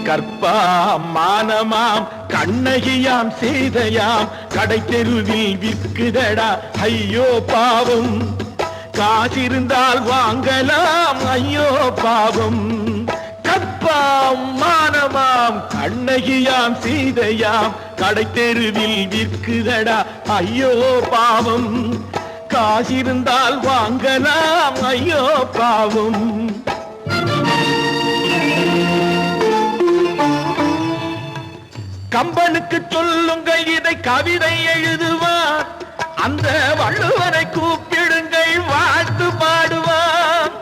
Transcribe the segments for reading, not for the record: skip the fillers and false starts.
கற்பாம் மானமாம் கண்ணகியாம் சீதையாம் கடை தெருவில் விற்குதடா ஐயோ பாவம். காசிருந்தால் வாங்கலாம் ஐயோ பாவம். கற்பாம் மானமாம் கண்ணகியாம் சீதையாம் கடை தெருவில் விற்குதடா ஐயோ பாவம். காசிருந்தால் வாங்கலாம் ஐயோ பாவம். கம்பனுக்கு சொல்லுங்கள் இதை கவிதை எழுதுவார். அந்த வள்ளுவனை கூப்பிடுங்கள் வாழ்த்து பாடுவார்.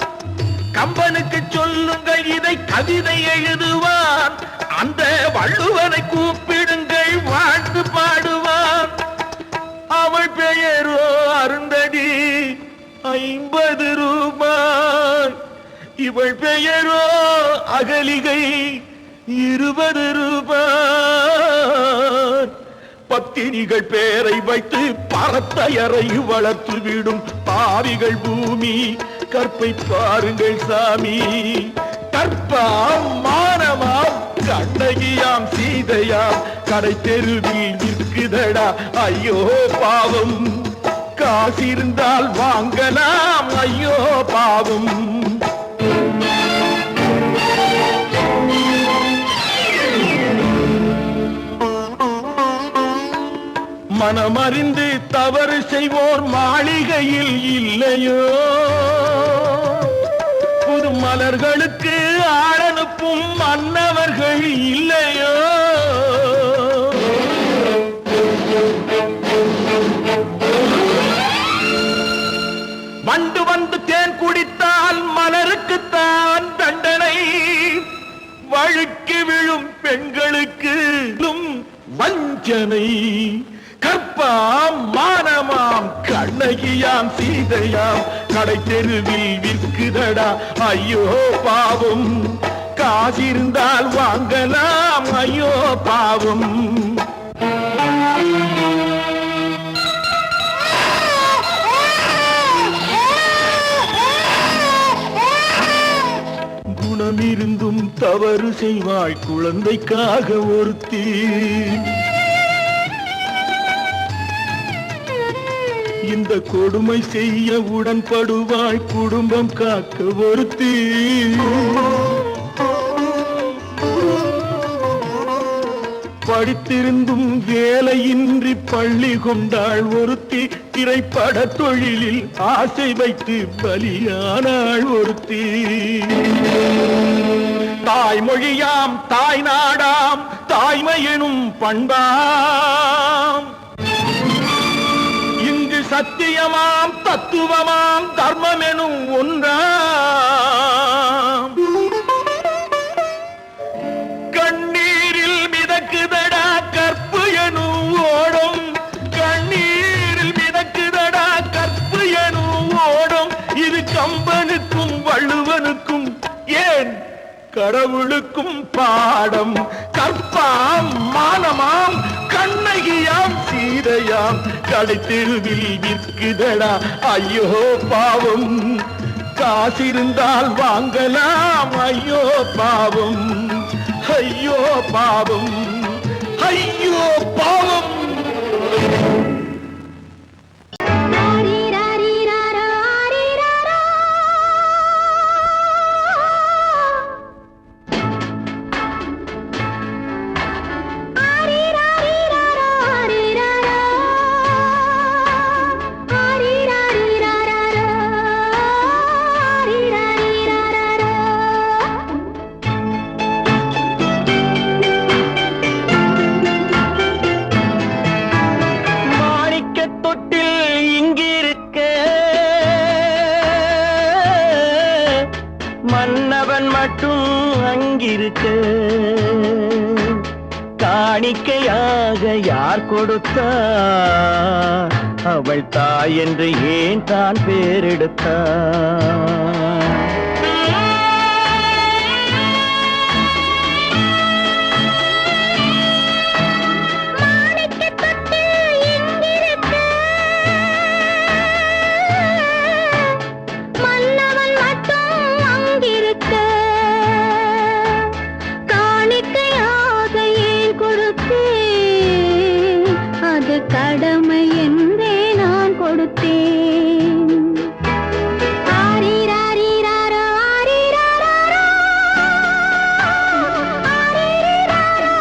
கம்பனுக்கு சொல்லுங்கள் இதை கவிதை எழுதுவார். அந்த வள்ளுவனை கூப்பிடுங்கள் வாழ்த்து பாடுவார். அவள் பெயரோ அருந்ததி 50 ரூபாய். இவள் பெயரோ அகலிகை 20 ரூபாய். பத்தினிகள் பேரை வைத்து பரத்தையறை வளர்த்து விடும் பாவிகள் பூமி. கற்பை பாருங்கள் சாமி. கற்பாம் மானமாம் கண்ணகியாம் சீதையாம் கடை தெருவில் விற்குதடா ஐயோ பாவம். காசிருந்தால் வாங்கலாம் ஐயோ பாவம். மனமறிந்து தவறு செய்வோர் மாளிகையில் இல்லையோ. புது மலர்களுக்கு ஆளனுப்பும் மன்னவர்கள் இல்லையோ. வண்டு வந்து தேன் குடித்தால் மலருக்குத்தான் தண்டனை. வழுக்கி விழும் பெண்களுக்கு வஞ்சனை. கற்பாம் மானமாம் கண்ணகியாம் சீதையாம் கடை தெருவில் விற்குதடா ஐயோ பாவம். காசிருந்தால் வாங்கலாம் ஐயோ பாவம். குணமிருந்தும் தவறு செய்வாய் குழந்தைக்காக ஒருத்தி. இந்த கொடுமை செய்ய உடன்படுவாய் குடும்பம் காக்க ஒருத்தி. படித்திருந்தும் வேலையின்றி பள்ளி கொண்டாள் ஒருத்தி. திரைப்பட தொழிலில் ஆசை வைத்து பலியானாள் ஒருத்தி. தாய்மொழியாம் தாய் நாடாம் தாய்மையெனும் பண்பாம். சத்தியமாம் தத்துவமாம் தர்மம் எனும் ஒன்றாம். கண்ணீரில் மிதக்குதடா கற்பு எனும் ஓடும். கண்ணீரில் மிதக்குதடா கற்பு எனும் ஓடும். இது கம்பனுக்கும் வள்ளுவனுக்கும் ஏன் கடவுளுக்கும் பாடம். கற்பாம் மானமாம் கண்ணகியாம் சீதையாம் கடை தெருவில் விற்குதடா ஐயோ பாவம். காசிருந்தால் வாங்கலாம் ஐயோ பாவம். ஐயோ பாவம். ஐயோ பாவம். மன்னவன் மட்டும் அங்கிருக்க காணிக்கையாக யார் கொடுத்தார்? அவள் தாய் என்று ஏன் தான் பேரெடுத்தார்? காணிக்கை கடமை என்றே நான் கொடுத்தேன். ஆரிராரிராரோ, ஆரிராராரோ, ஆரிராரோ,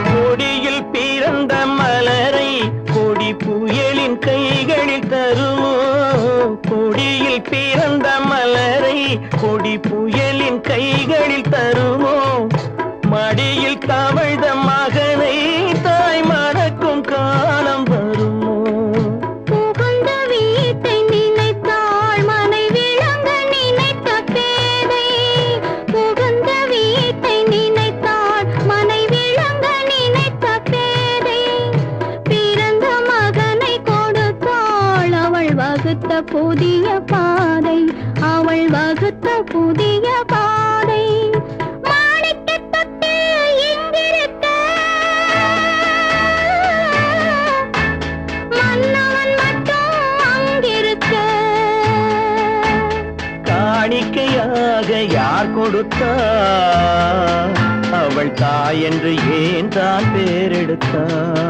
கொடியில் பிறந்த மலரை கொடி புயலின் கைகளில் தருமோ? கொடியில் பிறந்த மலரை கொடி புயலின் கைகளில் தருமோ? மடியில் தவழ்ந்த மகனை தாய் மறக்கும் காலம் வருமோ? புகுந்த வீட்டை நினைத்தாள் மனை விளங்க நினைத்த பேதை. புகுந்த வீட்டை நினைத்தாள் மனை விளங்க நினைத்த பேதை. பிறந்த மகனை கொடுத்தாள் அவள் வகுத்த புதிய பாதை. அவள் வகுத்த புதிய பாதை. மாணிக்கத் தொட்டில் இங்கிருக்க, மன்னவன் மட்டும் அங்கிருக்க. காணிக்கையாக யார் கொடுத்தார்? அவள் தாய் என்று ஏன் தான் பேரெடுத்தார்?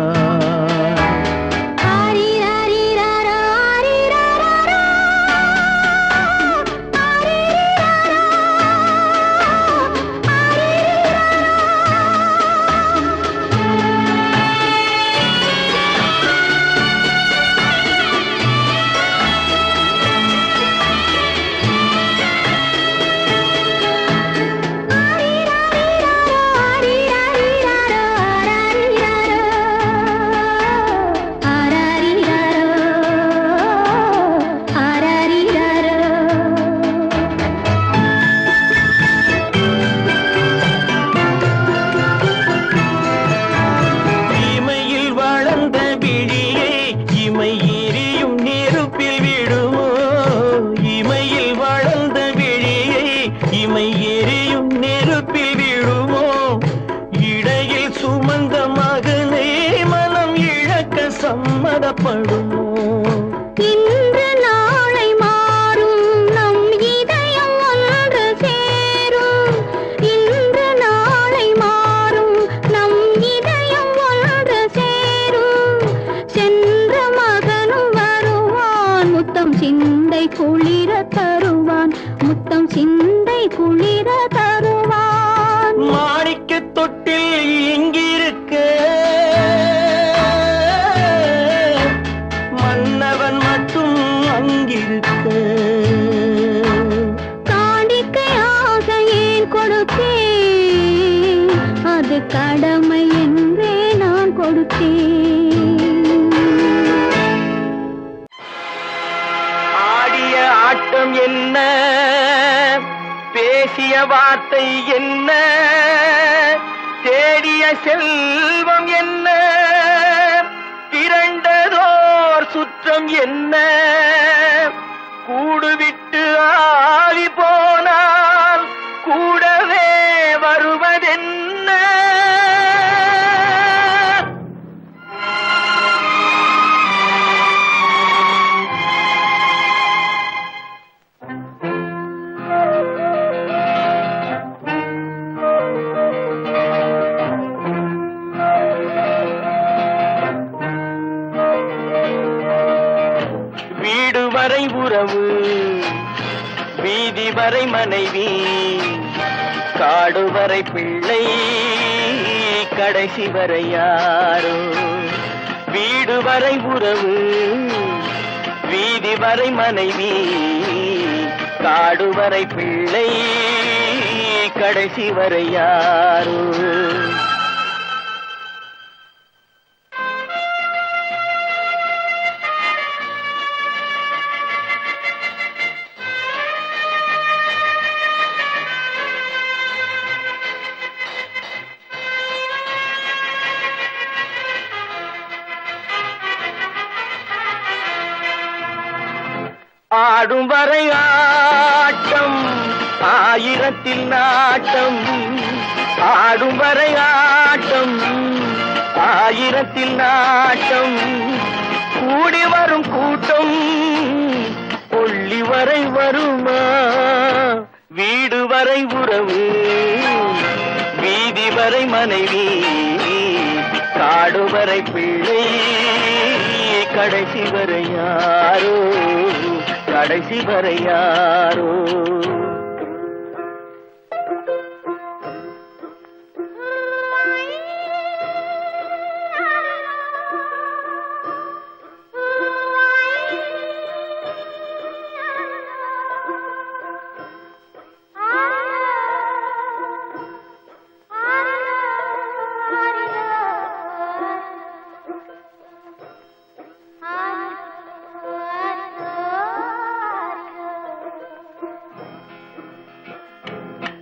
ஆரிராரிராரோ, ஆரிராராரோ, ஆரிராரோ, இமையில் வளர்ந்த விழியை இமை எரியும் நெருப்பில் விடுமோ? இமையில் வளர்ந்த விழியை இமை எரியும் நெருப்பில் விடுமோ? இடையில் சுமந்த மகனை மனம் இழக்க சம்மதப்படுமோ? இன்று நாளை மாறும் நம் இதயம் ஒன்று சேரும். இன்று நாளை மாறும் நம் இதயம் ஒன்று சேரும். சென்ற மகனும் வருவான் முத்தம் சிந்தை குளிர தருவான். முத்தம் சிந்தை குளிர தருவான். மாணிக்கத் தொட்டில் இங்கிருக்க, மன்னவன் மட்டும் அங்கிருக்க. காணிக்கையாக ஏன் கொடுத்தேன்? அது கடமை என்றே நான் கொடுத்தேன். ஆடிய ஆட்டம் என்ன? பேசிய வார்த்தை என்ன? தேடிய செல்வம் என்ன? திரண்டதோர் சுற்றம் என்ன? கூடுவிட்டு ஆவி போனால் கூடவே வருவதென்ன? வீடு வரை உறவு, வீதி வரை மனைவி, காடு வரை பிள்ளை, கடைசி வரை யாரோ? வீடு வரை உறவு, வீதி வரை மனைவி, காடு வரை பிள்ளை, கடைசி வரை யாரோ? ஆடும் வரை ஆட்டம் ஆயிரத்தில் நாட்டம் ஆடும் வரை ஆட்டம் ஆயிரத்தில் நாட்டம் கூடி வரும் கூட்டம் கொள்ளி வரை வருமா வீடு வரை உறவு வீதி வரை மனைவி காடு வரை பிள்ளை கடைசி வரை யாரோ கடைசி வரை யாரோ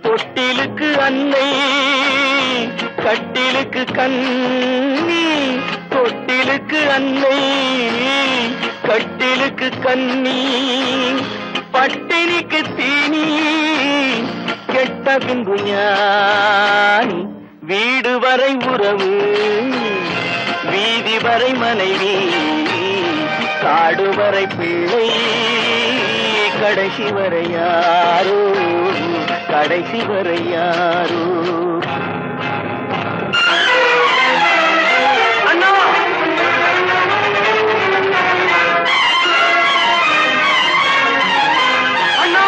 தொட்டிலுக்கு அன்னை கட்டிலுக்கு கண்ணி தொட்டிலுக்கு அன்னை கட்டிலுக்கு கண்ணி பட்டினிக்கு தீனி கெட்ட பின்பு ஞானி வீடு வரை உறவு வீதி வரை மனைவி காடு வரை பிள்ளை கடைசி வரை யாரோ கடைசி வரை யாரோ அண்ணா அண்ணா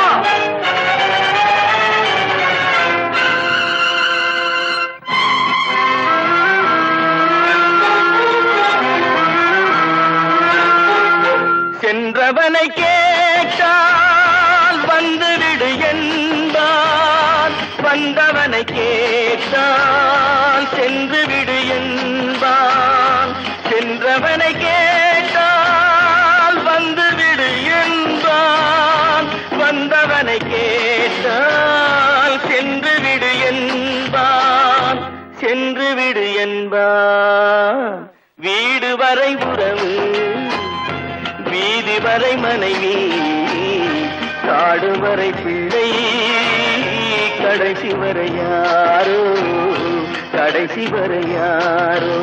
சென்றவனை கேட்டால் வந்துவிடு என்பான் வந்தவனை கேட்டால் சென்று விடு என்பான் சென்றவனை கேட்டால் வந்துவிடு என்பான் வந்தவனை கேட்டால் சென்று விடு என்பான் சென்று விடு என்பான் வீடு வரை உறவு வீதி வரை மனைவி காடு வரை பிள்ளை கடைசி வரை யாரோ கடைசி வரை யாரோ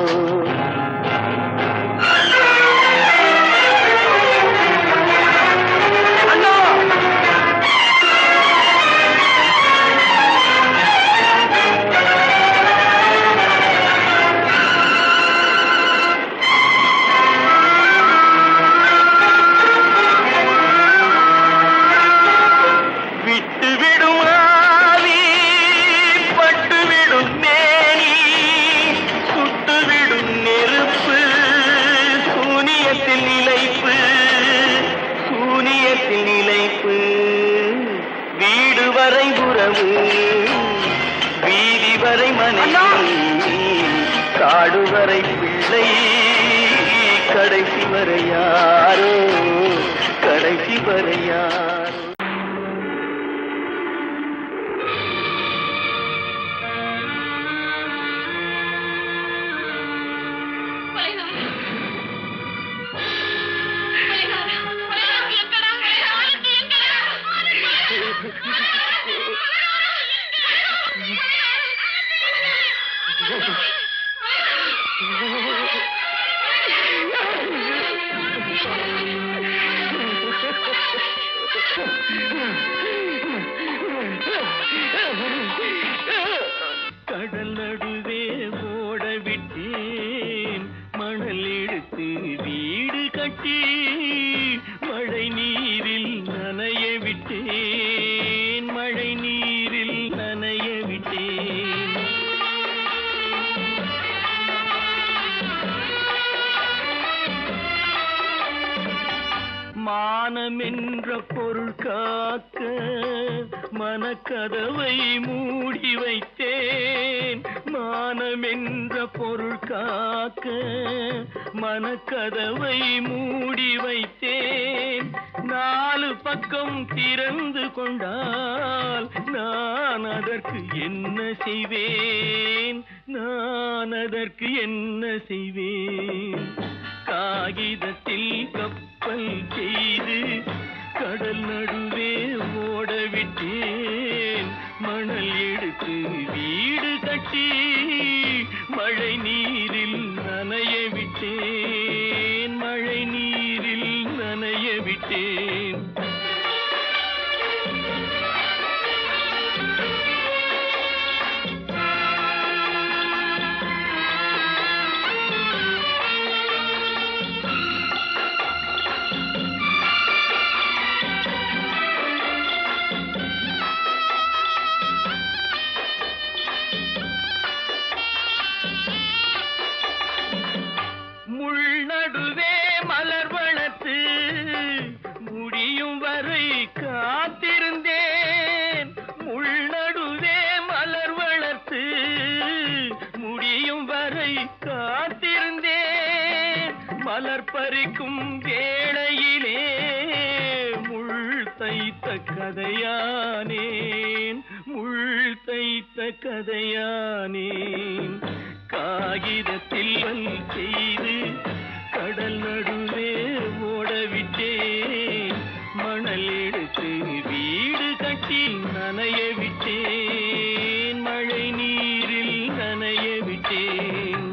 வீடு வரை உறவு வீதி வரை மனைவி காடு வரை பிள்ளை கடைசி வரை யாரோ கடைசி வரை யாரோ கடல் நடுவே ஓட விட்டேன் மணல் எடுத்து வீடு கட்டி மழை நீரில் நனைய விட்டேன் மழை நீரில் நனைய விட்டேன் மானம் என்ற பொருள் காக்க மனக்கதவை மூடி வைத்தேன் மானம் என்ற பொருள் காக்க மனக்கதவை மூடி வைத்தேன் நாலு பக்கம் திறந்து கொண்டால் நான் அதற்கு என்ன செய்வேன் நான் அதற்கு என்ன செய்வேன் காகிதத்தில் கப்பல் செய்து கடல் தைத்த கதையானேன், முள் தைத்த கதையானேன். காகிதத்தில் செய்து கடல் நடுவே ஓடவிட்டேன், மணல் எடுத்து வீடு கட்டி நனைய விட்டேன், மழை நீரில் நனைய விட்டேன்.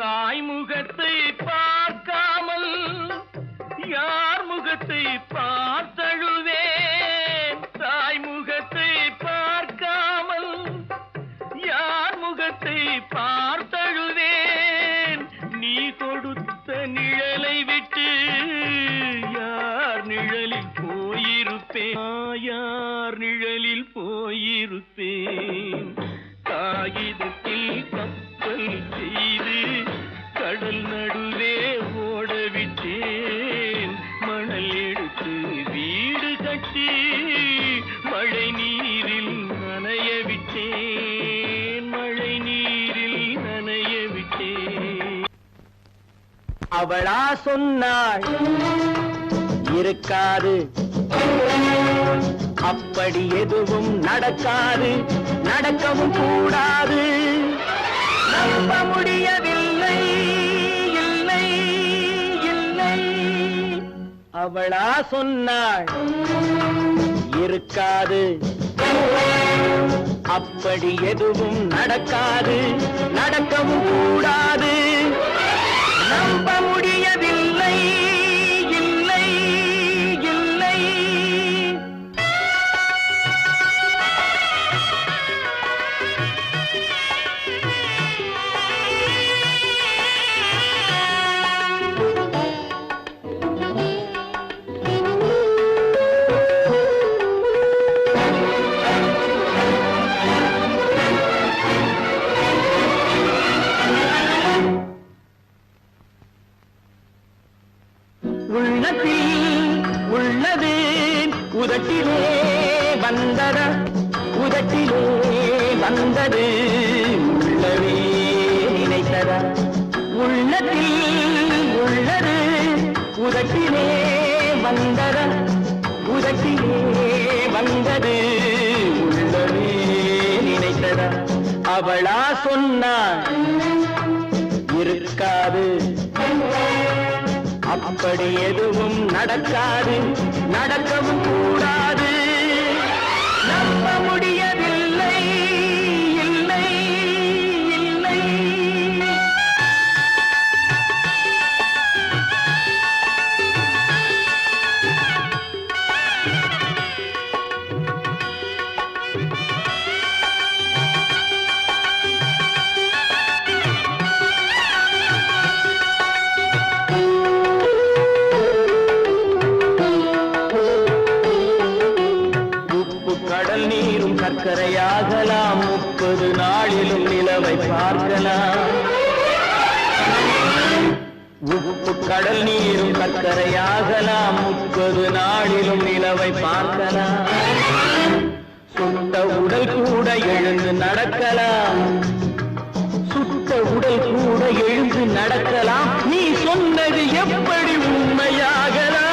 தாய்முகத்தை பார்க்காமல் யார் முகத்தை பார்த்தழுவேன், தாய்முகத்தை பார்க்காமல் யார் முகத்தை பார்த்தழுவேன். நீ கொடுத்த நிழலை விட்டு யார் நிழலில் போயிருப்பேன், யார் நிழலில் போயிருப்பேன். காகிதத்தில் கப்பல் செய்து கடல் நடுவே ஓடவிட்டேன், மணல் எடுத்து வீடு கட்டி மழை நீரில் நனைய விட்டேன், மழை நீரில் நனைய விட்டேன். அவளா சொன்னாள் இருக்காது, அப்படி எதுவும் நடக்காது, நடக்கவும் கூடாது. நம்ப முடியவில்லை, இல்லை இல்லை. அவளா சொன்னாள் இருக்காது, அப்படி எதுவும் நடக்காது, நடக்கவும் கூடாது. நம்ப முடியவில்லை, இல்லை இல்லை. உள்ளத்தில் உள்ளது உதட்டிலே வந்ததா, உதட்டிலே வந்தது உள்ளவே நினைத்ததா. உள்ளத்தில் உள்ளது உதட்டிலே வந்ததா, உதட்டிலே வந்தது உள்ளவே நினைத்ததா. அவளா சொன்னாள் இருக்காது, அப்படி எதுவும் நடக்காது, நடக்கவும் கூடாது. நம்ப முடியவில்லை, இல்லை இல்லை. கடல் நீரும் சர்க்கரையாகலாம், 30 நாளிலும் நிலவை பார்க்கலாம். உப்பு கடல் நீரும் சர்க்கரையாகலாம், 30 நாளிலும் நிலவை பார்க்கலாம். சுட்ட உடல் கூட எழுந்து நடக்கலாம், சுட்ட உடல் கூட எழுந்து நடக்கலாம். நீ சொன்னது எப்படி உண்மையாகலாம்?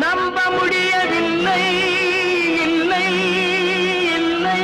நம்ப முடியவில்லை, இல்லை இல்லை.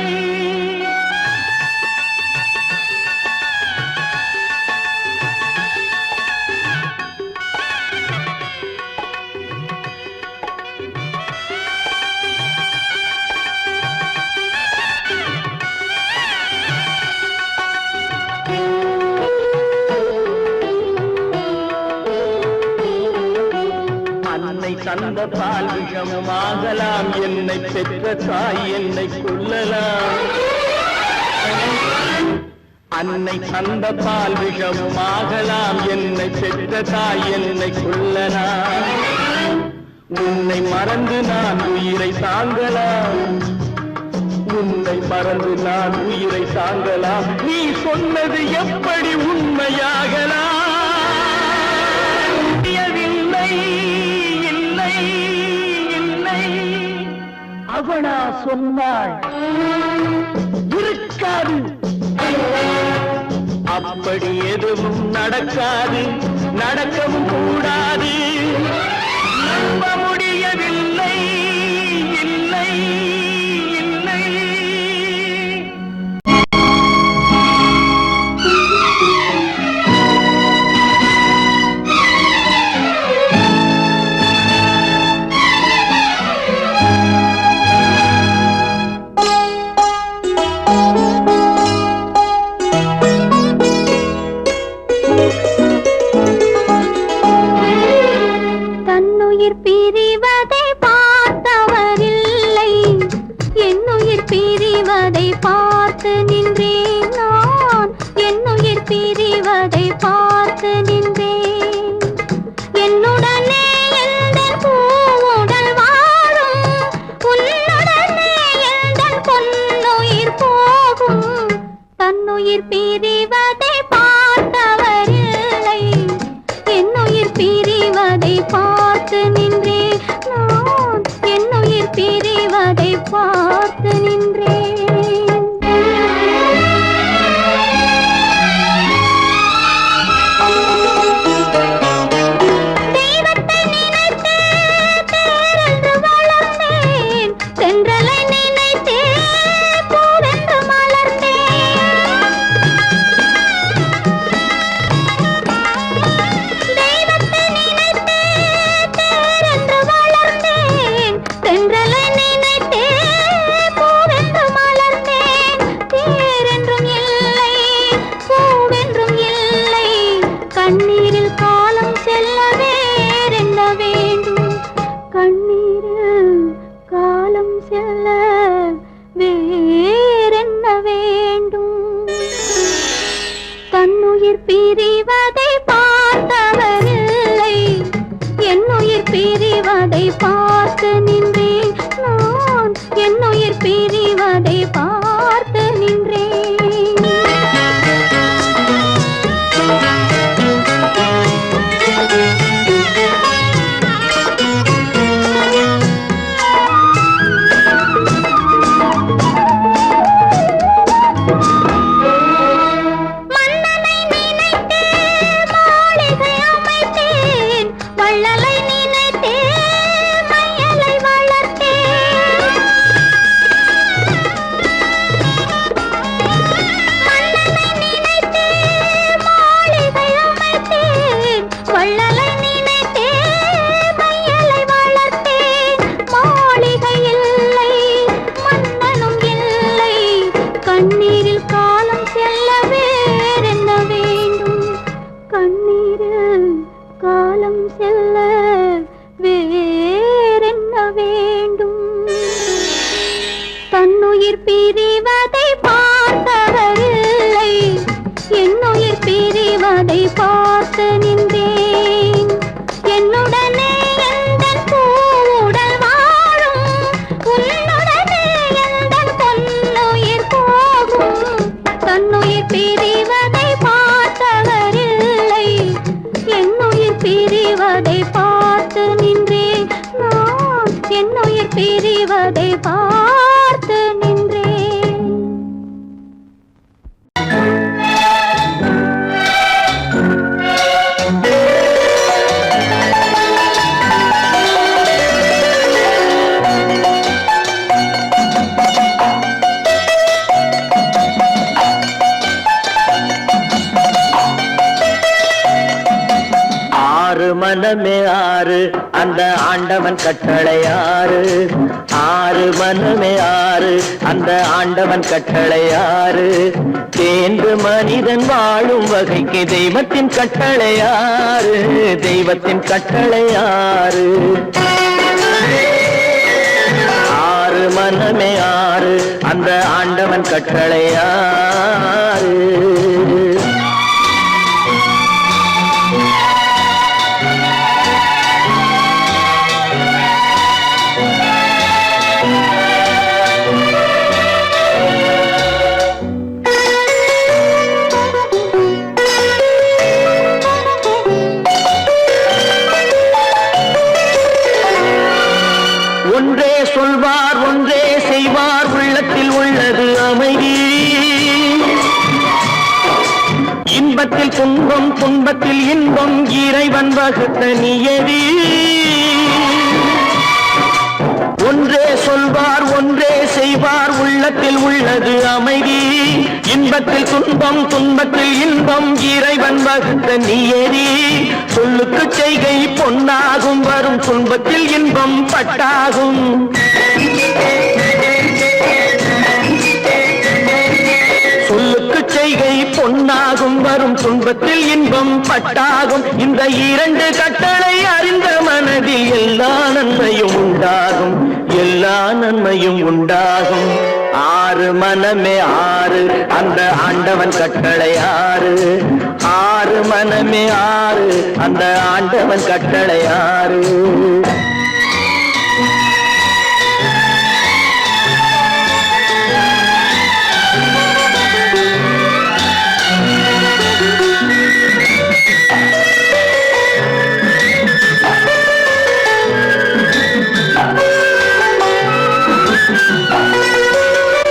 தந்த பால் விஷமாகலாம், என்னை பெற்ற தாய் என்னை கொல்லலாம். அன்னை தந்த பால் விஷமாகலாம், என்னை பெற்ற தாய் என்னை கொல்லலாம். உன்னை மறந்து நான் உயிரை தாங்கலாம், உன்னை மறந்து நான் உயிரை தாங்கலாம், நீ சொன்னது எப்படி உண்மையாகலாம்? இல்லை இல்லை இல்லை அவனா சொன்னாள் இருக்காது, அப்படி எதுவும் நடக்காது, நடக்கவும் கூடாது. நம்ப முடியவில்லை இல்லை இல்லை. பிரிவதை பார்த்தவரில்லை, என்னுயிர் பிரிவதை பார்த்து நின்றேன் நான், என்னுயிர் பிரிவதை பார்த்து நின்றேன். என்னுடனே எந்தன் பூவுடல் வாழும், உன்னுடனே எந்தன் பொன்னுயிர் போகும். தன்னுயிர் பிரிவதை பார்த்தவரில்லை, என்னுயிர் பிரிவதை பார்த்து நின்றேன் நான், என்னுயிர் பிரிவதை பார்த்து நின்றேன். தெய்வத்தை நினைத்தே தேரென்று வளர்ந்தேன், தென்றலை நினைத்தே பூவென்று மலர்ந்தேன். தெய்வத்தை நினைத்தே தேரென்று வளர்ந்தேன், தென்றலை நினைத்தே பூவென்று மலர்ந்தேன். தேரென்றும் இல்லை, பூவென்றும் இல்லை, கண்ணீரில் காலம் செல்ல வேறென்ன வேண்டும், கண்ணீரில் காலம் செல்ல வேறென்ன வேண்டும். தன்னுயிர் பிரிவதை பார்த்தவரில்லை, என்னுயிர் பிரிவதை பார்த்து நின்றேன் நான், என்னுயிர் பிரிவதை பார்த்து நின்றேன். மன்னனை நினைத்தே மாளிகை அமைத்தேன், வள்ளலை நினைத்தே மையலை வளர்த்தேன். மன்னனை நினைத்தே மாளிகை அமைத்தேன், வள்ளலை நினைத்தே மையலை வளர்த்தேன். மாளிகை இல்லை, மன்னனும் இல்லை, கண்ணீரில் காலம் செல்ல வேறென்ன வேண்டும், கண்ணீரில் காலம் செல்ல வேறென்ன வேண்டும். தன்னுயிர் பிரிவதை பார்த்தவரில்லை, என்னுயிர் பிரிவதை பார்த்து நின்றேன். என்னுடனே எந்தன் பூவுடல் வாழும், உன்னுடனே எந்தன் பொன்னுயிர் போகும். தன்னுயிர் பிரிவதை பார்த்தவரில்லை, என்னுயிர் பிரிவதை பார்த்து நின்றேன் நான், என்னுயிர் பிரிவதை பார்த்து நின்றேன். ஆறு மனமே ஆறு, அந்த ஆண்டவன் கட்டளை ஆறு. ஆறு மனமே ஆறு, அந்த ஆண்டவன் கட்டளை ஆறு. தேர்ந்து மனிதன் வாழும் வகைக்கு தெய்வத்தின் கட்டளை ஆறு, தெய்வத்தின் கட்டளை ஆறு. ஆறு மனமே ஆறு, அந்த ஆண்டவன் கட்டளை ஆறு. இன்பத்தில் துன்பம் துன்பத்தில் இன்பம் இறைவன் வகுத்த நியதி ஒன்றே சொல்வார் ஒன்றே செய்வார் உள்ளத்தில் உள்ளது அமைதி இன்பத்தில் துன்பம் துன்பத்தில் இன்பம் இறைவன் வகுத்த நியதி சொல்லுக்கு செய்கை பொன்னாகும் வரும் துன்பத்தில் இன்பம் பட்டாகும் சொல்லுக்கு செய்கை பொன்னாகும் வரும் துன்பத்தில் இன்பம் பட்டாகும் இந்த இரண்டு கட்டளை அறிந்த மனதில் எல்லா நன்மையும் உண்டாகும் எல்லா நன்மையும் உண்டாகும் ஆறு மனமே ஆறு அந்த ஆண்டவன் கட்டளை ஆறு ஆறு மனமே ஆறு அந்த ஆண்டவன் கட்டளை ஆறு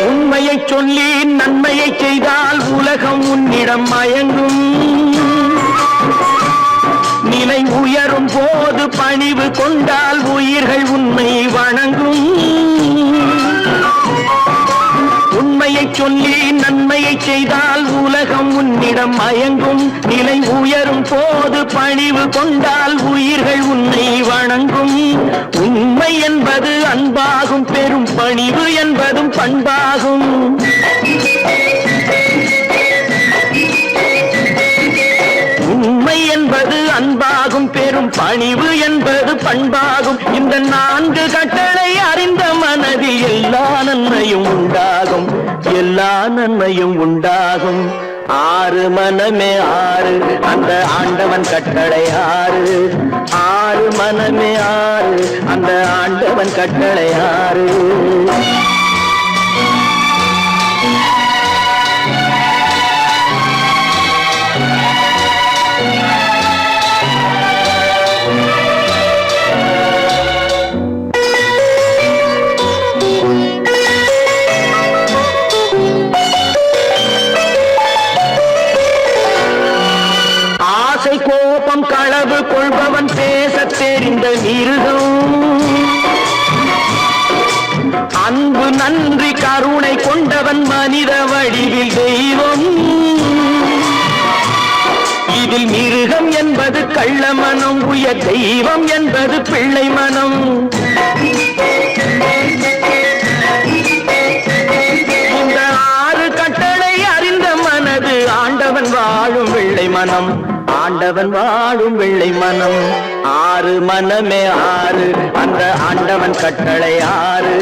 உண்மையை சொல்லி நன்மையை செய்தால் உலகம் உன்னிடம் மயங்கும் நிலை உயரும் போது பணிவு கொண்டால் உயிர்கள் உன்னை வணங்கும் உண்மையை சொல்லி நன்மையை செய்தால் உலகம் உன்னிடம் மயங்கும் நிலை உயரும் போது பணிவு கொண்டால் உயிர்கள் உன்னை வணங்கும் உண்மை என்பது அன்பாகும் பெரும் பணிவு என்பதும் பண்பாகும் உண்மை என்பது அன்பாகும் பெரும் பணிவு என்பது பண்பாகும் இந்த நான்கு கட்டளை அறிந்த மனதில் எல்லா நன்மையும் உண்டாகும் எல்லா நன்மையும் உண்டாகும் ஆறு மனமே ஆறு அந்த ஆண்டவன் கட்டளை ஆறு ஆறு மனமே ஆறு அந்த ஆண்டவன் கட்டளை ஆறு கோபம் களவு கொள்பவன் பேசத் தெரிந்த மிருகம் அன்பு நன்றி கருணை கொண்டவன் மனித வடிவில் தெய்வம் இதில் மிருகம் என்பது கள்ள மனம் உயர் தெய்வம் என்பது பிள்ளை மனம் இந்த ஆறு கட்டளை அறிந்த மனது ஆண்டவன் வாழும் வெள்ளை மனம் ஆண்டவன் வாழும் வெள்ளை மனம் ஆறு மனமே ஆறு அந்த ஆண்டவன் கட்டளை ஆறு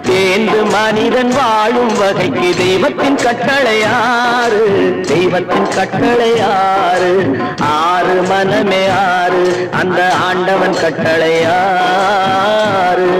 தேர்ந்து மனிதன் வாழும் வகைக்கு தெய்வத்தின் கட்டளை ஆறு தெய்வத்தின் கட்டளை ஆறு ஆறு மனமே ஆறு அந்த ஆண்டவன் கட்டளை ஆறு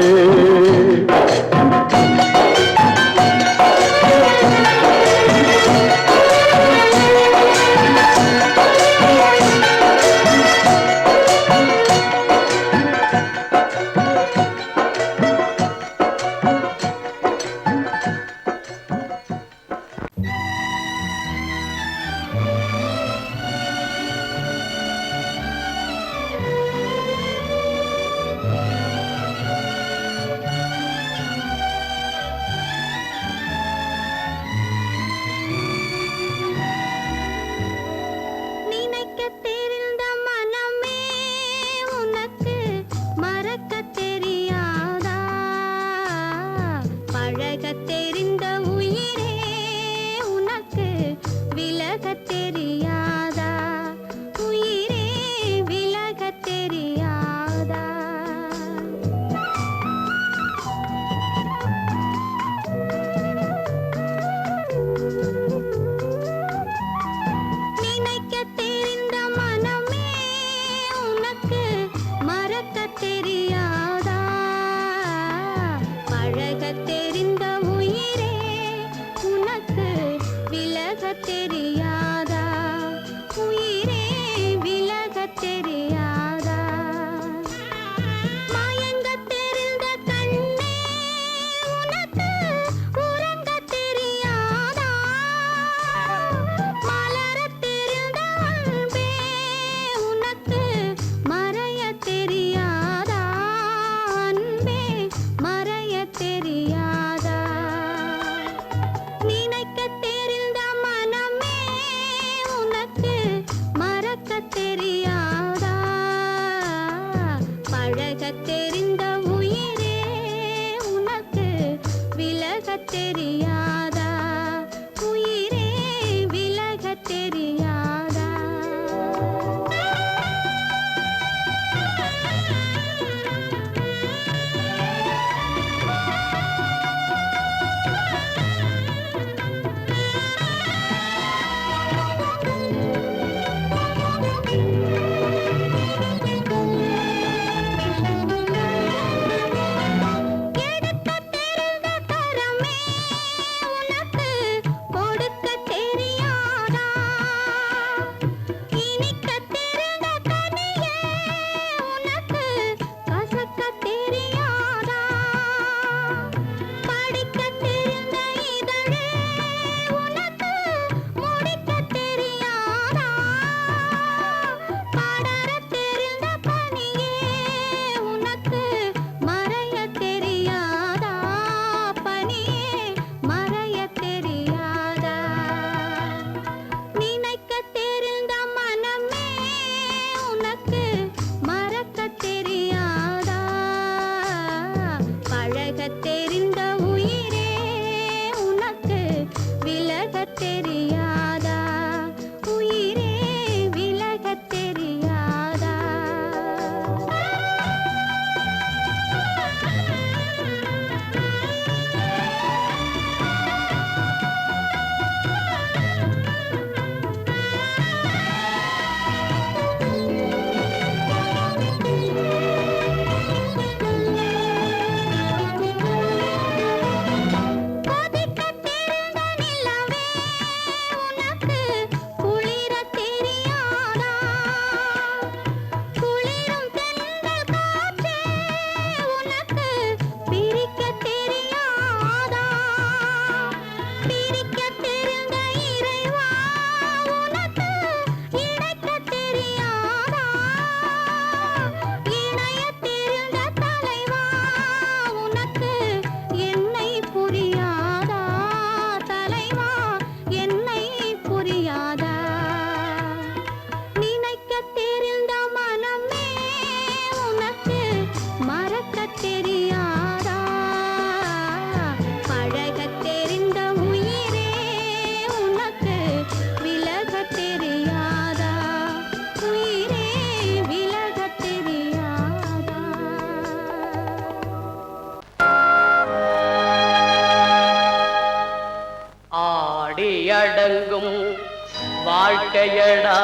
வாழ்க்கையடா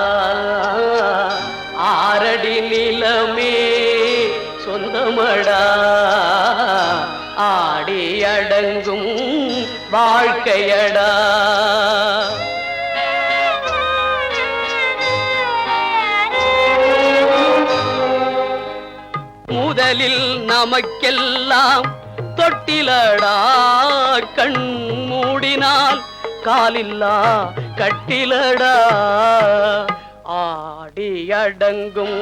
ஆரடி நிலமே சொந்தமடா ஆடி அடங்கும் வாழ்க்கையடா முதலில் நமக்கெல்லாம் தொட்டிலடா கண் மூடினால் காலில்லா கட்டிலடா ஆடி அடங்கும்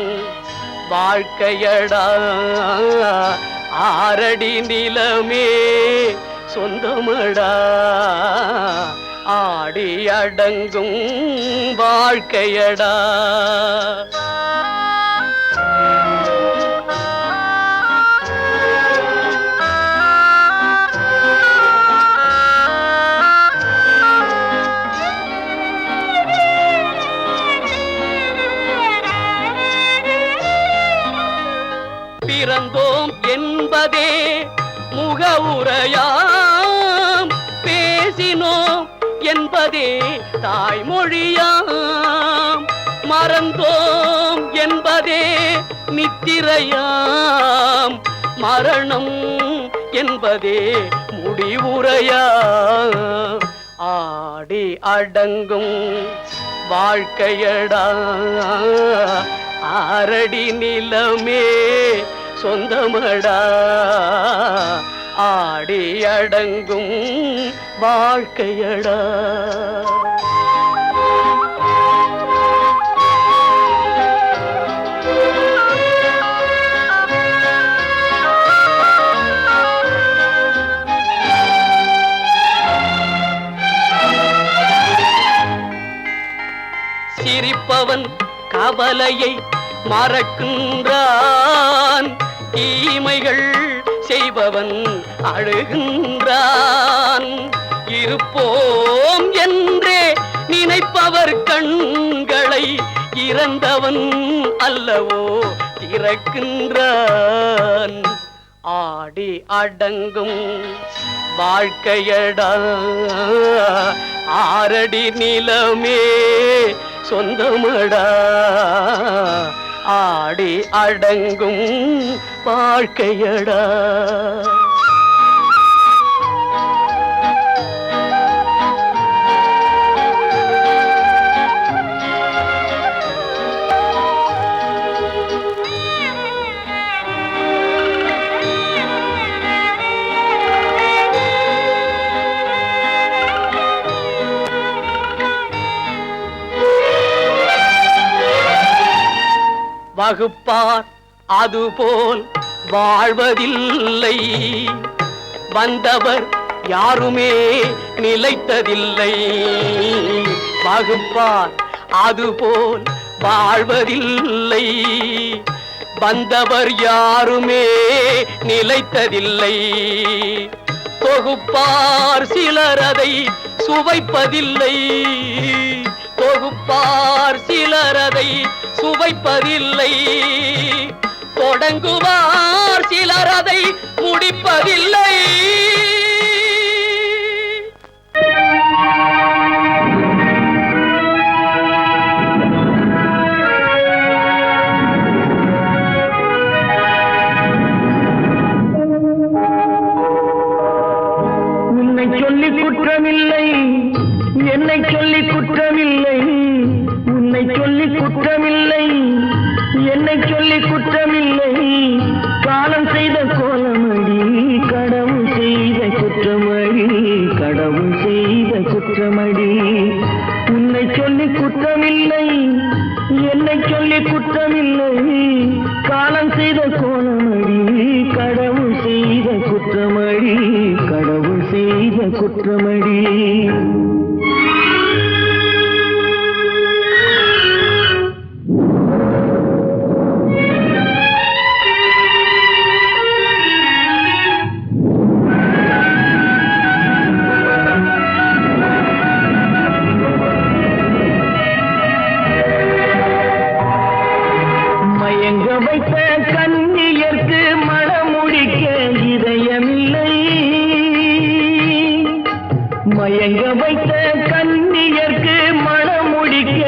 வாழ்க்கையடா ஆரடி நிலமே சொந்தமடா ஆடி அடங்கும் வாழ்க்கையடா பிறந்தோம் என்பதே முகவுரையாம் பேசினோம் என்பதே தாய்மொழியாம் மறந்தோம் என்பதே நித்திரையாம் மரணம் என்பதே முடிவுரையாம் ஆடி அடங்கும் வாழ்க்கையடா ஆரடி நிலமே சொந்தமடா ஆடி அடங்கும் வாழ்க்கையடா சிரிப்பவன் கவலையை மறக்கின்றான் தீமைகள் செய்பவன் அழுகின்றான் இருப்போம் என்றே நினைப்பவர் கண்களை இறந்தவன் அல்லவோ திறக்கின்றான் ஆடி அடங்கும் வாழ்க்கையடா ஆரடி நிலமே சொந்தமடா ஆடி அடங்கும் வாழ்க்கையடா வகுப்பார் அதுபோல் வாழ்வதில்லை வந்தவர் யாருமே நிலைத்ததில்லை வகுப்பார் அதுபோல் வாழ்வதில்லை வந்தவர் யாருமே நிலைத்ததில்லை தொகுப்பார் சிலர் அதை சுவைப்பதில்லை தொகுப்பார் சிலர் அதை சுவைப்பதில்லை தொடங்குவார் சிலர் அதை முடிப்பதில்லை உன்னை சொல்லி குற்றமில்லை என்னை சொல்லி குற்றமில்லை உன்னை சொல்லி குற்றமில்லை என்னை சொல்லி குற்றமில்லை காலம் செய்த கோலமடி கடவுள் செய்த குற்றமடி கடவுள் செய்த குற்றமடி உன்னை சொல்லி குற்றமில்லை என்னை சொல்லி குற்றமில்லை காலம் செய்த கோலமடி கடவுள் செய்த குற்றமடி கடவுள் செய்த குற்றமடி வைத்த கண்ணியர்க்கு மனமுடிக்க இதயமில்லை மயங்க வைத்த கண்ணியர்க்கு மனமுடிக்க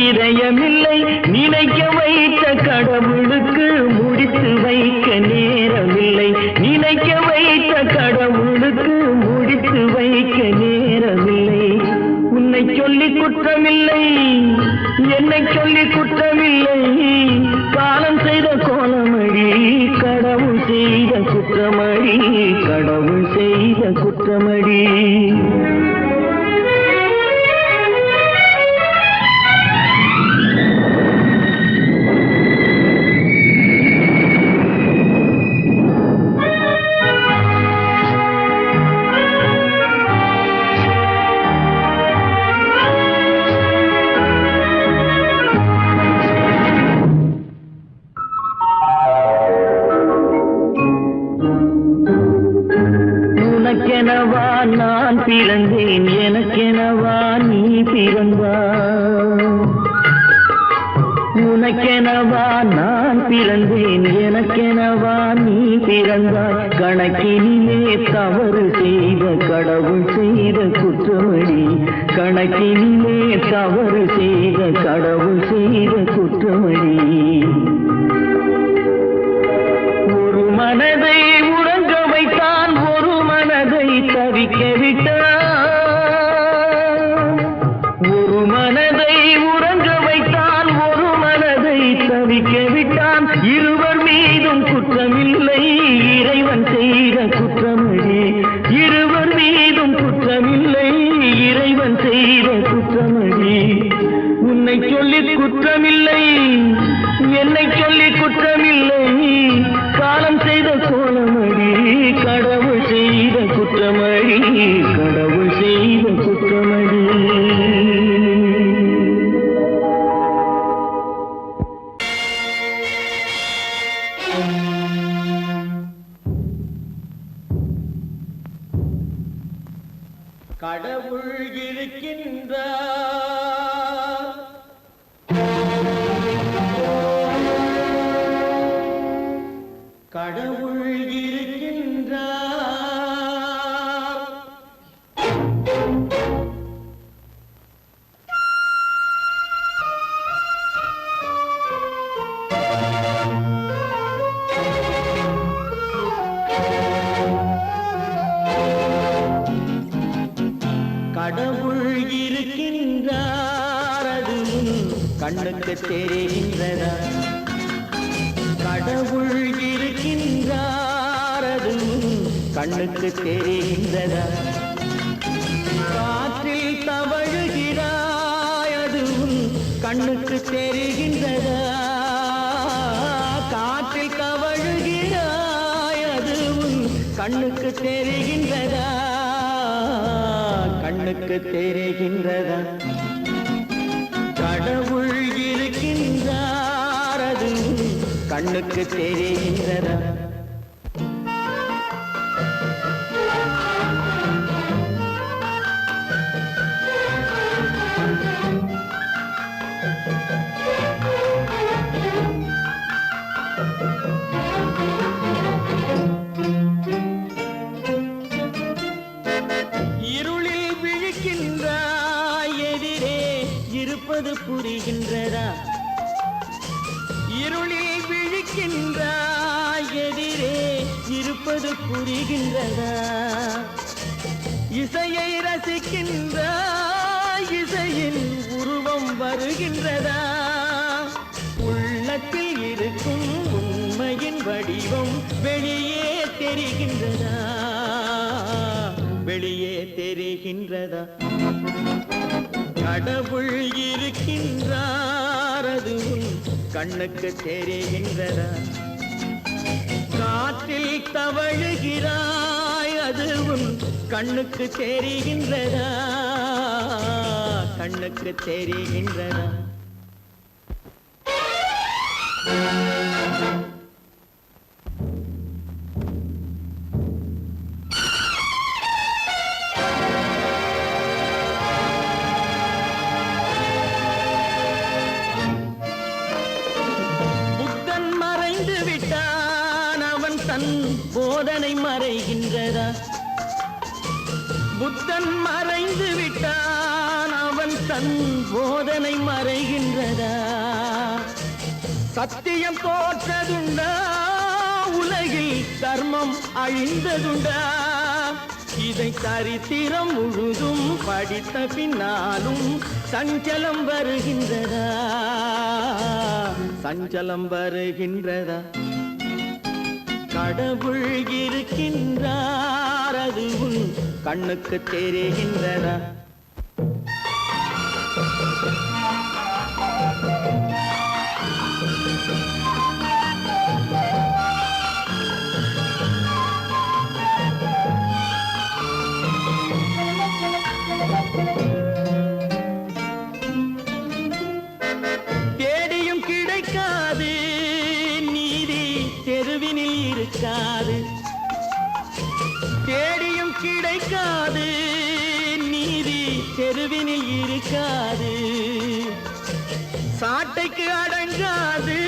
இதயமில்லை நினைக்க வைத்த கடவுளுக்கு முடித்து வைக்க நேரமில்லை நினைக்க வைத்த கடவுளுக்கு முடித்து வைக்க நேரமில்லை உன்னை சொல்லி குற்றமில்லை என்னை சொல்லி குற்றமில்லை காலம் செய்த கோலமடி கடவுள் செய்த குற்றமடி கடவுள் செய்த குற்றமடி உனக்கெனவா நான் பிறந்தேன் எனக்கெனவா நீ பிறந்தாய் உனக்கெனவா நான் பிறந்தேன் எனக்கெனவா நீ பிறந்தாய் கணக்கினிலே தவறு செய்த கடவுள் செய்த குற்றமடி கணக்கினிலே தவறு செய்த கடவுள் செய்த குற்றமடி ஒரு மனதை உறங்க வைத்தான் ஒரு மனதை தவிக்க விட்டான் ஒரு மனதை உறங்க வைத்தான் ஒரு மனதை தவிக்க விட்டான் இருவர் மீதும் குற்றமில்லை இறைவன் செய்த குற்றமடி இருவர் மீதும் குற்றமில்லை இறைவன் செய்த குற்றமடி உன்னை சொல்லி குற்றமில்லை என்னை சொல்லி குற்றமில்லை காலம் செய்த கோலமடி கடவுள் செய்த குற்றமடி கடவுள் செய்த குற்றமடி கடவுள் இருக்கின்றார் கடவுள் இருக்கின்றார் கடவுள் இருக்கின்றார் அதுவும் கண்ணுக்கு தெரிகின்றதா கடவுள் இருக்கின்றார் அதுவும் கண்ணுக்கு தெரிகின்றதா காற்றில் தவழுகிறாய் அதுவும் கண்ணுக்கு தெரிகின்றதா காற்றில் தவழுகிறாய் அதுவும் கண்ணுக்கு தெரிகின்றதா கண்ணுக்கு தெரிகின்றதா கடவுள் இருக்கின்றார் அதுவும் கண்ணுக்கு தெரிகின்றதா இருளில் விழிக்கின்றாய் எதிரே இருப்பது புரிகின்றதா இருளில் விழிக்கின்றாய் எதிரே இருப்பது புரிகின்றதா இசையை ரசிக்கின்றாய் இசையின் உருவம் வருகின்றதா உள்ளத்தில் இருக்கும் உண்மையின் வடிவம் வெளியே தெரிகின்றதா வெளியே தெரிகின்றதா கடவுள் இருக்கின்றார் அதுவும் கண்ணுக்கு தெரிகின்றதா காற்றில் தவழுகிறாய் அதுவும் கண்ணுக்கு தெரிகின்றதா கண்ணுக்கு தெரிகின்றதா போதனை மறைகின்றதா புத்தன் மறைந்து விட்டான் அவன் தன் போதனை மறைகின்றதா? சத்தியம் தோற்றதுண்டா? உலகில் தர்மம் அழிந்ததுண்டா? இதை சரித்திரம் முழுதும் படித்த பின்னாலும் சஞ்சலம் வருகின்றதா? சஞ்சலம் வருகின்றதா? கடவுள் இருக்கின்றார், அது உன் கண்ணுக்கு தெரிகின்றதா? தேடியும் கிடைக்காது நீதி தெருவினில் இருக்காது. தேடியும் கிடைக்காது நீதி தெருவினில் இருக்காது. சாட்டைக்கு அடங்காது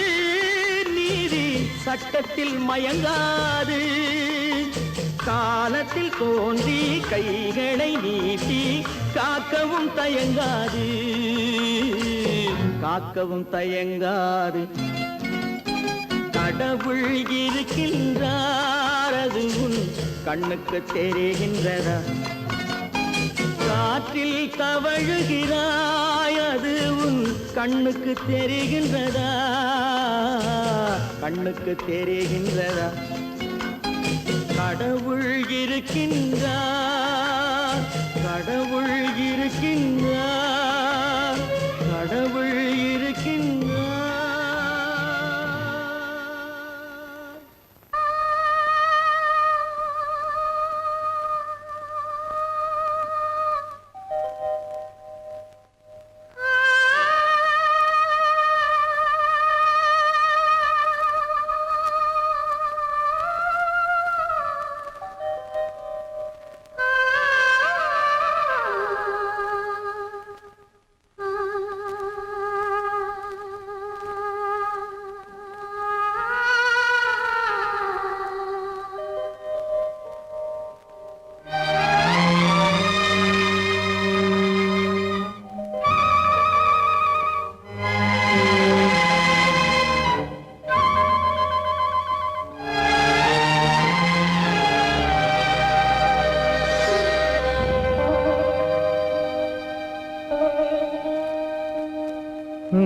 நீதி சட்டத்தில் மயங்காது. காலத்தில் தோன்றி கைகளை நீட்டி காக்கவும் தயங்காது. காக்கவும் தயங்காது. கடவுள் இருக்கின்றார், அது உன் கண்ணுக்கு தெரிகின்றதா? காற்றில் தவழுகிறாய், அது உன் கண்ணுக்கு தெரிகின்றதா? கண்ணுக்கு தெரிகின்றதா? கடவுள் இருக்கின்றார், கடவுள் இருக்கின்றார், கடவுள் இருக்கின்றார்.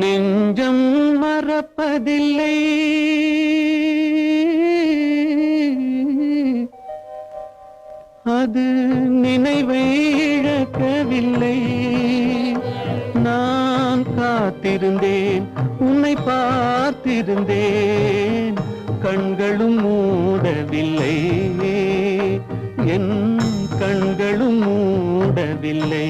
நெஞ்சம் மறப்பதில்லை, அது நினைவை இழக்கவில்லை. நான் காத்திருந்தேன், உன்னை பார்த்திருந்தேன், கண்களும் மூடவில்லை, என் கண்களும் மூடவில்லை.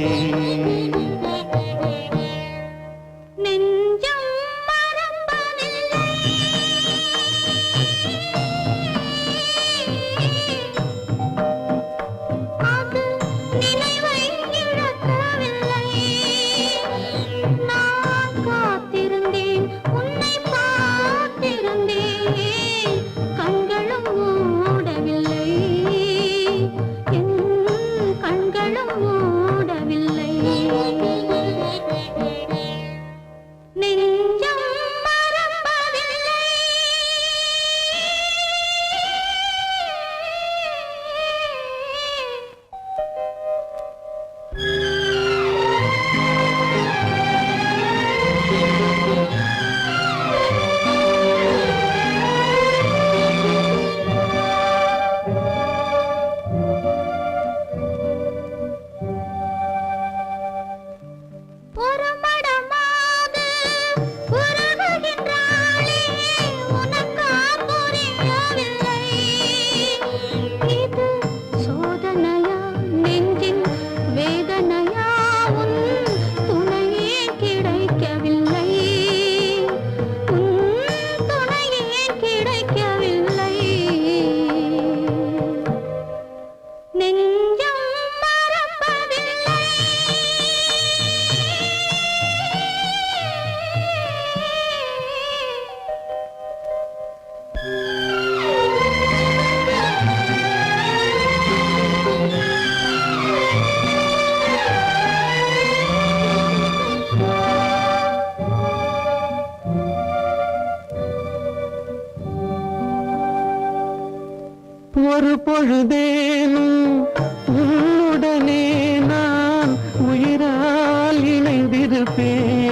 கண்களும் மூடவில்லை. ஒரு பொழுதேனும் உன்னுடனே நான் உயிரால் இணைந்திருப்பேன்.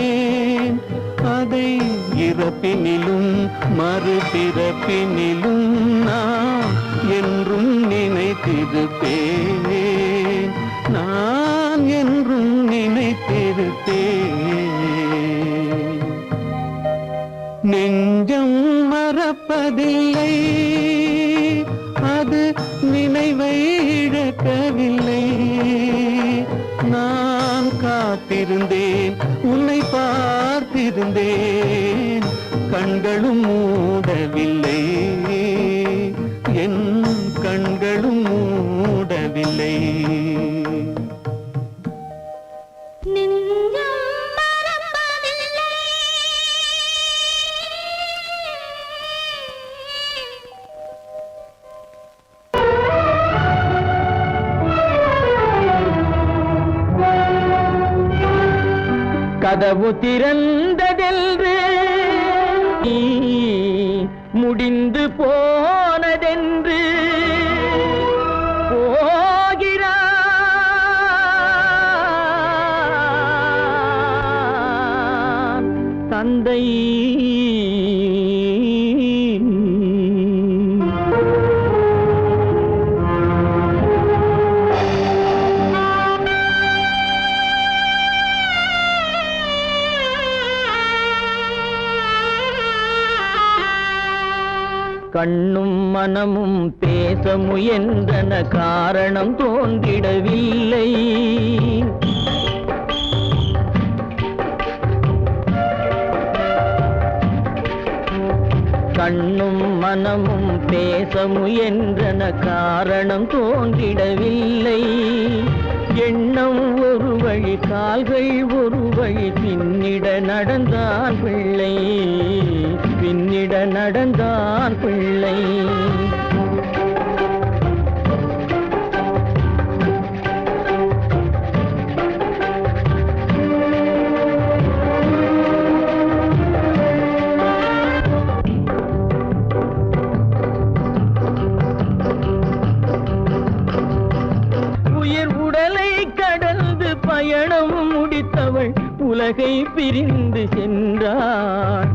அதை இறப்பினிலும் மறுபிறப்பினிலும் நான் என்றும் நினைத்திருப்பேன். நான் என்றும் நினைத்திருப்பேன். நெஞ்சம் மறப்பதில்லை, அது நினைவை இழக்கவில்லை. நான் காத்திருந்தேன், உன்னை பார்த்திருந்தேன், கண்களும் மூடவில்லை, என் கண்களும் மூடவில்லை. கதவு திறந்ததென்று நீ முடிந்து போனதென்று போகிறான் தந்தை. கண்ணும் மனமும் பேச முயன்றன, காரணம் தோன்றிடவில்லை. கண்ணும் மனமும் பேச முயன்றன, காரணம் தோன்றிடவில்லை. எண்ணம் ஒரு வழி, கால்கள் ஒரு வழி, பின்னிட நடந்தான் பிள்ளை, பின்னிட நடந்தான் பிள்ளை. பயணம் முடித்தவள் உலகை பிரிந்து சென்றாள்,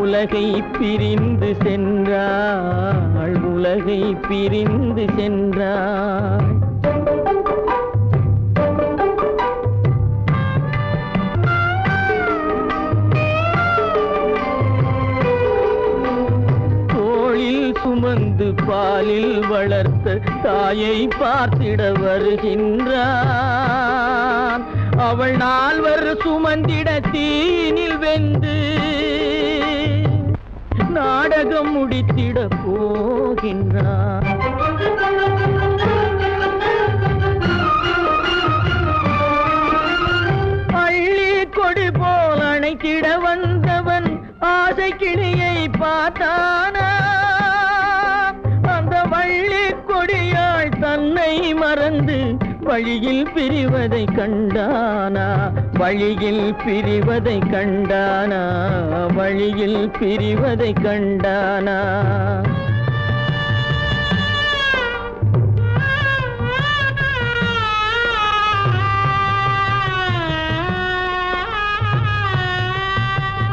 உலகை பிரிந்து சென்றாள், உலகை பிரிந்து சென்றாள். தோளில் சுமந்து பாலில் வளர்த்த தாயை பார்த்திட வருகின்றான். அவள் நால்வர் சுமந்திட தீனில் வெந்து நாடகம் முடித்திட போகின்றான். அள்ளி கொடி போல் அணைத்திட வந்தவன் ஆசை கிளியை பார்த்தானா, அந்த வள்ளி கொடியாள் தன்னை மறந்து வழியில் பிரிவதை கண்டானா, வழியில் பிரிவதை கண்டானா, வழியில் பிரிவதை கண்டானா.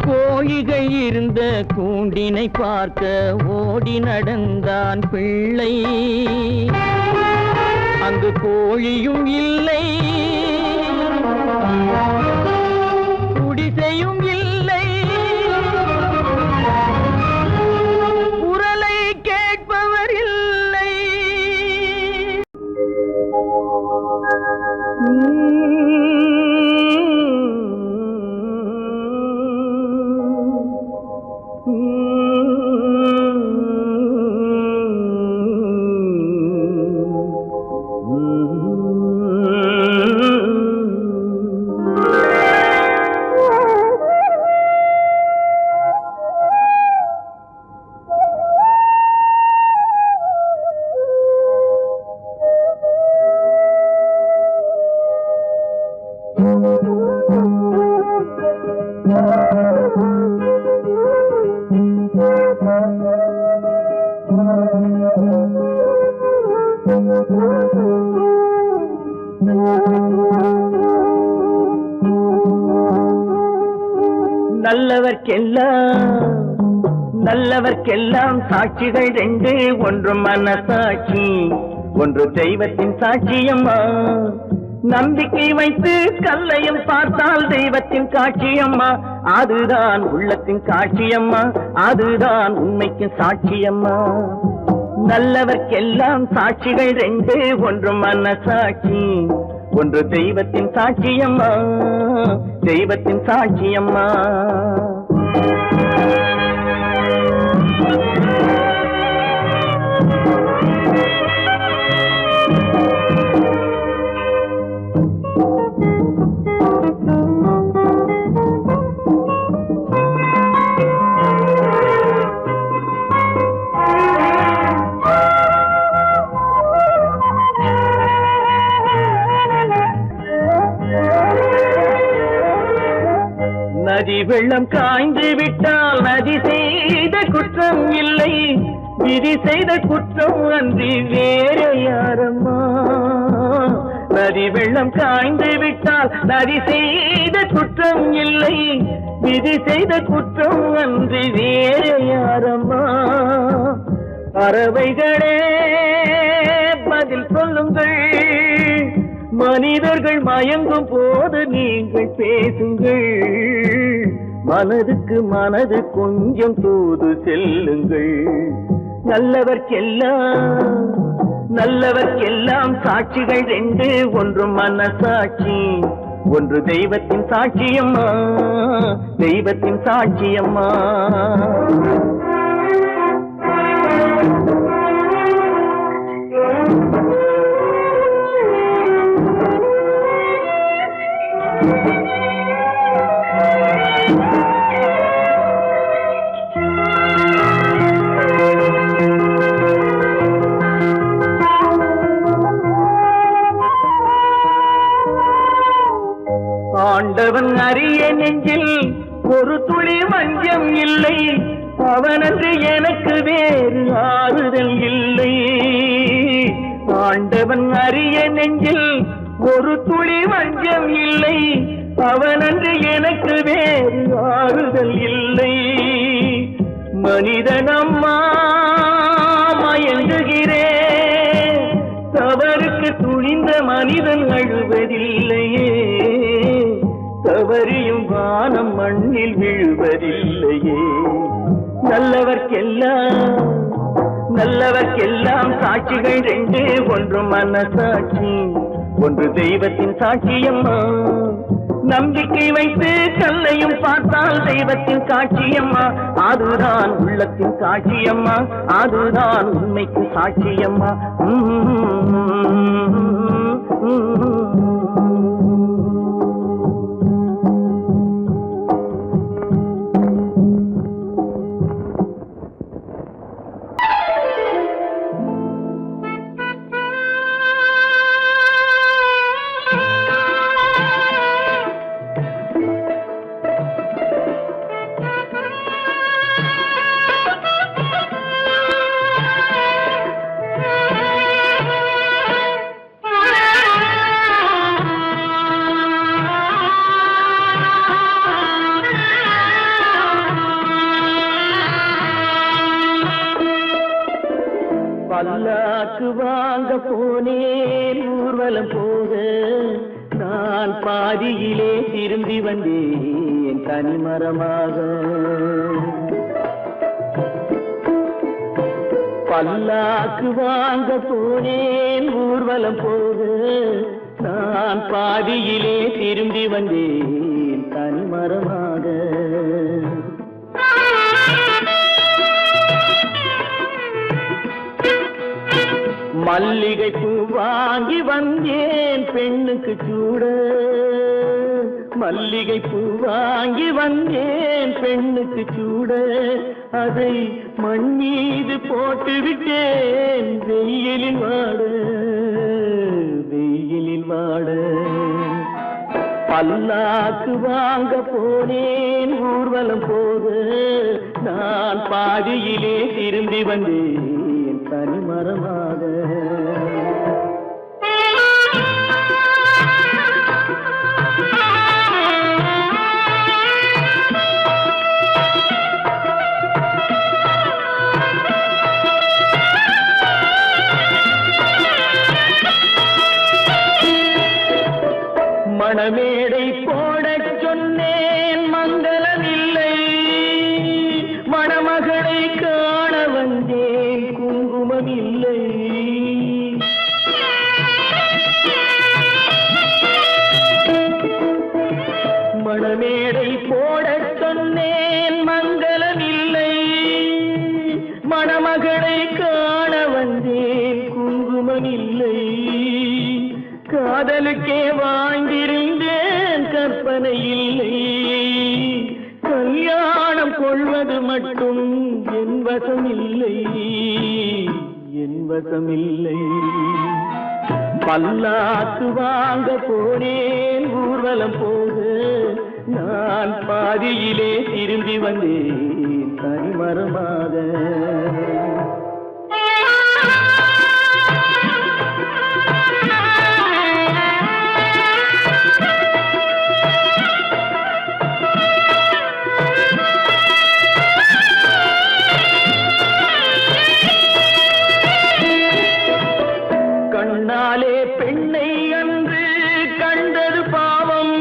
கோழிகை இருந்த கூண்டினை பார்க்க ஓடி நடந்தான் பிள்ளை. அங்கு கோழியும் இல்லை, குடிசையும் இல்லை, குரலை கேட்பவர் இல்லை. நல்லவர்க்கெல்லாம் சாட்சிகள் ரெண்டு, ஒன்று மனசாட்சி, ஒன்று தெய்வத்தின் சாட்சியம்மா. நம்பிக்கை வைத்து கல்லையும் பார்த்தால் தெய்வத்தின் காட்சியம்மா, அதுதான் உள்ளத்தின் காட்சியம்மா, அதுதான் உண்மைக்கு சாட்சியம்மா. நல்லவர்க்கெல்லாம் சாட்சிகள் ரெண்டு, ஒன்று மனசாட்சி, ஒன்று தெய்வத்தின் சாட்சியம்மா, தெய்வத்தின் சாட்சியம்மா. நதி வெள்ளம் காய்ந்து விட்டால் நதி செய்த குற்றம் இல்லை, விதி செய்த குற்றம் அன்றி வேற யாரம்மா. நதி வெள்ளம் காய்ந்து விட்டால் நதி செய்த குற்றம் இல்லை, விதி செய்த குற்றம் அன்றி வேற யாரம்மா. பறவைகளே பதில் சொல்லுங்கள், மனிதர்கள் மயங்கும் போது நீங்கள் பேசுங்கள், மனதுக்கு மனது கொஞ்சம் தூது செல்லுங்கள். நல்லவர்க்கெல்லாம் சாட்சிகள் ரெண்டு, ஒன்று மனசாட்சி, ஒன்று தெய்வத்தின் சாட்சியம்மா, தெய்வத்தின் சாட்சியம்மா. ஆண்டவன் அறிய நெஞ்சில் ஒரு துளி வஞ்சம் இல்லை, அவனன்று எனக்கு வேறு ஆறுதல் இல்லை. ஆண்டவன் அறிய நெஞ்சில் ஒரு துளி வஞ்சம் இல்லை, அவனன்று எனக்கு வேறு ஆறுதல் இல்லை. மனிதனம்மா மயங்குகிறேன், தவறுக்கு துணிந்த மனிதன் அழுவதில்லையே, தவறியும் வானம் மண்ணில் விழுவதில்லையே. நல்லவர்க்கெல்லாம் சாட்சிகள் ரெண்டு, ஒன்று மனசாட்சி, ஒன்று தெய்வத்தின் சாட்சியம்மா. நம்பிக்கை வைத்து கல்லையும் பார்த்தால் தெய்வத்தின் காட்சியம்மா, அதுதான் உள்ளத்தின் காட்சியம்மா, அதுதான் உண்மைக்கு சாட்சியம்மா. பல்லாக்கு வாங்க போனேன் ஊர்வலம் போக, நான் பாதியிலே திரும்பி வந்தேன் தனிமரமாக. பல்லாக்கு வாங்க போனேன் ஊர்வலம் போக, நான் பாதியிலே திரும்பி வந்தேன் தனிமரமாக. மல்லிகை பூ வாங்கி வந்தேன் பெண்ணுக்கு சூட, மல்லிகை பூ வாங்கி வந்தேன் பெண்ணுக்கு சூட, அதை மண் மீது போட்டு விட்டேன் வெயிலில் வாட, வெயிலில் வாட. பல்லாக்கு வாங்க போனேன் ஊர்வலம் போக, நான் பாதியிலே திரும்பி வந்தேன் தனிமரமாக. சொன்னது மட்டும் என் வசமில்லை, என் வசமில்லை. பல்லாக்கு வாங்க போனேன் ஊர்வலம் போது, நான் பாதியிலே திரும்பி வந்தேன் தனிமரமாக. கண்ணாலே பெண்ணை அன்று கண்டது பாவம்,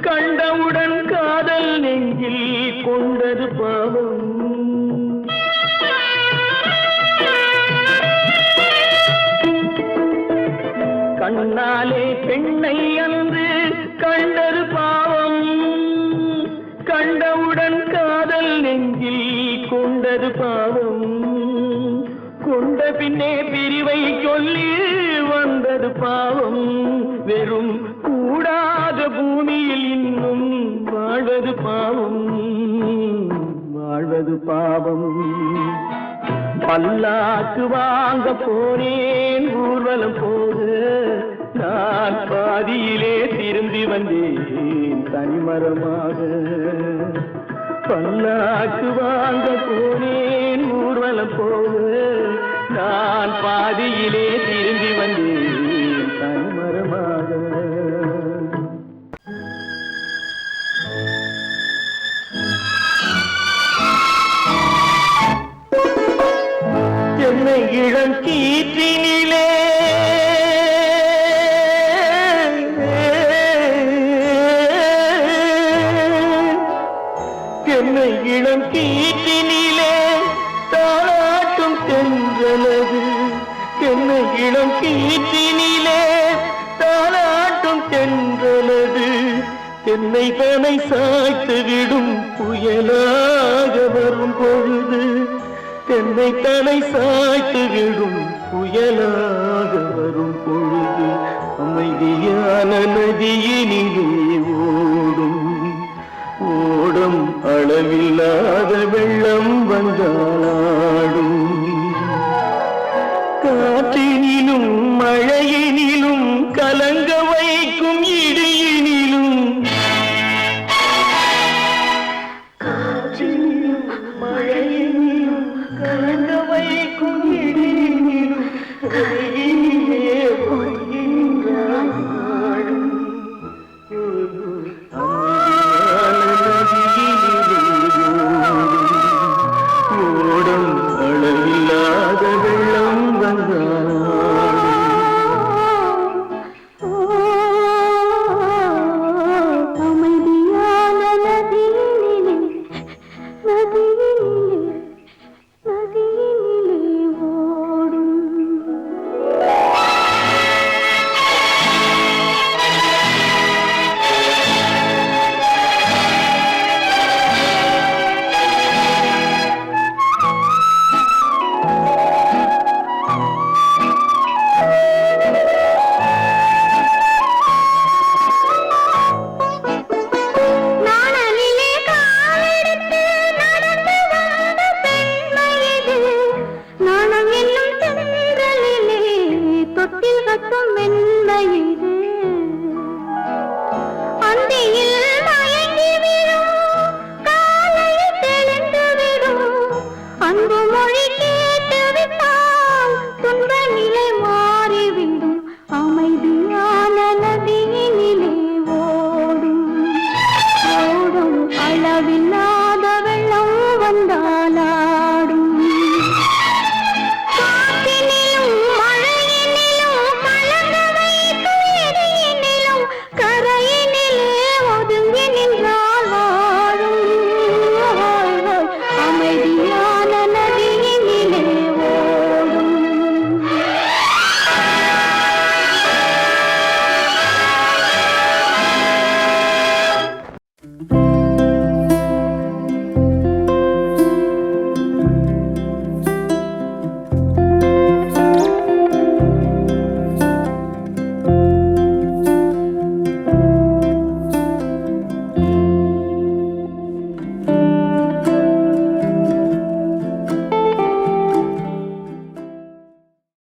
கண்டவுடன் காதல் நெஞ்சில் கொண்டது பாவம். கண்ணாலே பெண்ணை அன்று கண்டது பாவம், கண்டவுடன் காதல் நெஞ்சில் கொண்டது பாவம். கொண்ட பின்னே பிரிவை சொல்லி வந்தது பாவம். வெறும் கூடாத பூமியில் இன்னும் வாழ்வது பாவம், வாழ்வது பாவம். பல்லாக்கு வாங்க போனேன் ஊர்வலம் போது, நான் பாதியிலே திரும்பி வந்தேன் தனிமரமாக. பல்லாக்கு வாங்க போனேன் ஊர்வலம் போது, நான் பாதியிலே திரும்பி வந்தேன் தனிமரமாக. என்னை இளம் கீற்றினிலே என்னை இளம் கீற்றினிலே தாளாட்டும் தென்றலது, என்னை இளம் கீற்றினிலே தாளாட்டும் தென்றலது. என்னை தனை சாய்த்து விடும் புயலாக வரும் பொழுது, என்னை தனை சாய்த்து விடும் புயலாக வரும் பொழுது, அமைதியான நதியினிலே ஓடும் ஓடும் அளவில்லாத வெள்ளம் வந்தாடும். காற்றினிலும் மழையினிலும் கலங்க வைக்கும் இடியினிலும், காற்றினிலும் மழை